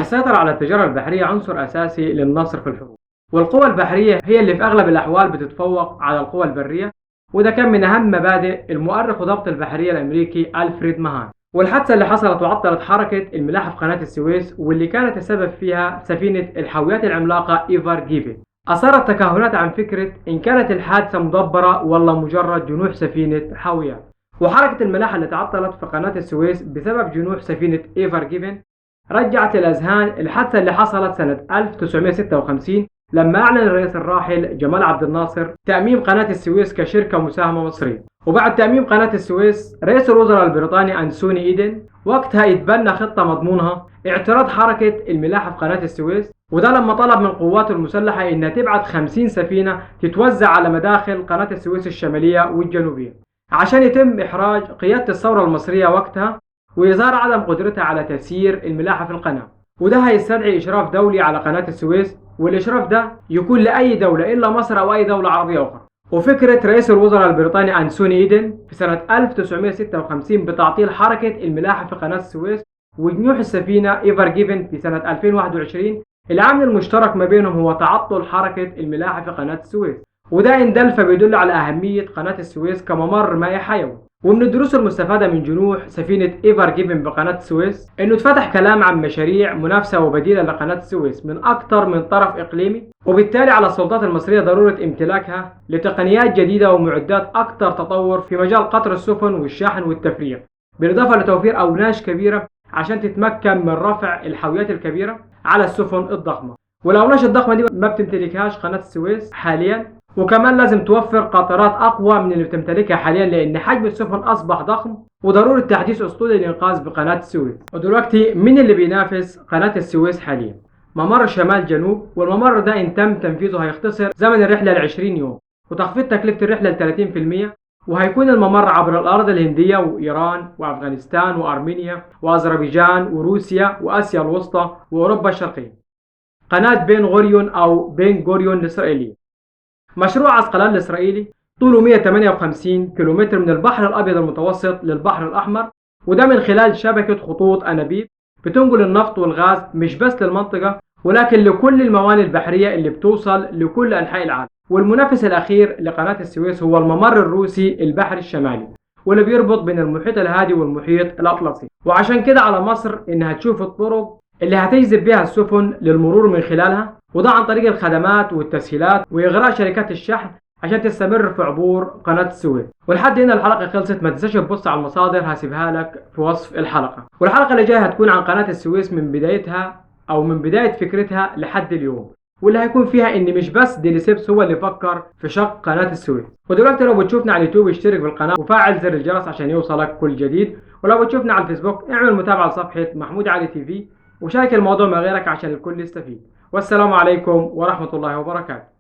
السيطرة على التجارة البحرية عنصر أساسي للنصر في الحروب، والقوى البحرية هي اللي في أغلب الأحوال بتتفوق على القوى البرية، وده كان من أهم مبادئ المؤرخ وضابط البحرية الأمريكي ألفريد ماهان. والحادثة اللي حصلت وعطلت حركة الملاحة في قناة السويس واللي كانت السبب فيها سفينة الحاويات العملاقة إيفر جيفن أثارت تكهنات عن فكرة إن كانت الحادثة مدبرة ولا مجرد جنوح سفينة حاويات. وحركة الملاحة اللي تعطلت في قناة السويس بسبب جنوح سفينة إيفر جيفن رجعت الأذهان الحادثة اللي حصلت سنة 1956 لما أعلن الرئيس الراحل جمال عبد الناصر تأميم قناة السويس كشركة مساهمة مصرية. وبعد تأميم قناة السويس رئيس الوزراء البريطاني أنسوني إيدن وقتها اتبنى خطة مضمونها اعتراض حركة الملاحة في قناة السويس، وده لما طلب من قواته المسلحة إنها تبعت 50 سفينة تتوزع على مداخل قناة السويس الشمالية والجنوبية عشان يتم إحراج قيادة الثورة المصرية وقتها وإظهار عدم قدرتها على تسيير الملاحة في القناة. وده هيستدعي إشراف دولي على قناة السويس، والإشراف ده يكون لأي دولة إلا مصر أو أي دولة عربية أخرى. وفكرة رئيس الوزراء البريطاني أنسوني إيدن في سنة 1956 بتعطيل حركة الملاحة في قناة السويس وجنوح السفينة إيفر جيفن في سنة 2021 العامل المشترك ما بينهم هو تعطل حركة الملاحة في قناة السويس، وده إن دل فبيدل على أهمية قناة السويس كممر مائي حيوي. ومن الدروس المستفادة من جنوح سفينة إيفر جيفن بقناة السويس إنه اتفتح كلام عن مشاريع منافسة وبديلة لقناة السويس من أكثر من طرف إقليمي، وبالتالي على السلطات المصرية ضرورة امتلاكها لتقنيات جديدة ومعدات أكثر تطور في مجال قطر السفن والشحن والتفريغ، بالإضافة لتوفير أوناش كبيرة عشان تتمكن من رفع الحاويات الكبيرة على السفن الضخمة. والأوناش الضخمة دي ما بتمتلكهاش قناة السويس حاليا، وكمان لازم توفر قطارات أقوى من اللي بتمتلكها حاليا لأن حجم السفن أصبح ضخم وضرورة تحديث أسطول الإنقاذ بقناة السويس. ودلوقتي مين اللي بينافس قناة السويس حاليا؟ ممر شمال جنوب، والممر ده إن تم تنفيذه هيختصر زمن الرحلة ل20 يوم وتخفيض تكلفة الرحلة ل 30%، وهيكون الممر عبر الأراضي الهندية وإيران وأفغانستان وأرمينيا وأذربيجان وروسيا وآسيا الوسطى وأوروبا الشرقية. قناة بين غوريون أو بين غوريون الإسرائيلية مشروع عسقلان الإسرائيلي طوله 158 كيلومتر من البحر الأبيض المتوسط للبحر الأحمر، وده من خلال شبكة خطوط أنابيب بتنقل النفط والغاز مش بس للمنطقة ولكن لكل الموانئ البحرية اللي بتوصل لكل أنحاء العالم. والمنافس الأخير لقناة السويس هو الممر الروسي البحري الشمالي واللي بيربط بين المحيط الهادي والمحيط الأطلسي، وعشان كده على مصر إنها تشوف الطرق اللي هتجذب بها السفن للمرور من خلالها، وده عن طريق الخدمات والتسهيلات وإغراء شركات الشحن عشان تستمر في عبور قناة السويس. ولحد هنا الحلقة خلصت، ما تنساش تبص على المصادر هسيبها لك في وصف الحلقة. والحلقة اللي جاية هتكون عن قناة السويس من بدايتها أو من بداية فكرتها لحد اليوم، واللي هيكون فيها إن مش بس ديليسيبس هو اللي فكر في شق قناة السويس. ودلوقتي لو بتشوفنا على اليوتيوب اشترك بالقناة وفعل زر الجرس عشان يوصلك كل جديد، ولو بتشوفنا على الفيسبوك اعمل متابعة لصفحة محمود علي تي في وشارك الموضوع مع غيرك عشان الكل يستفيد. والسلام عليكم ورحمة الله وبركاته.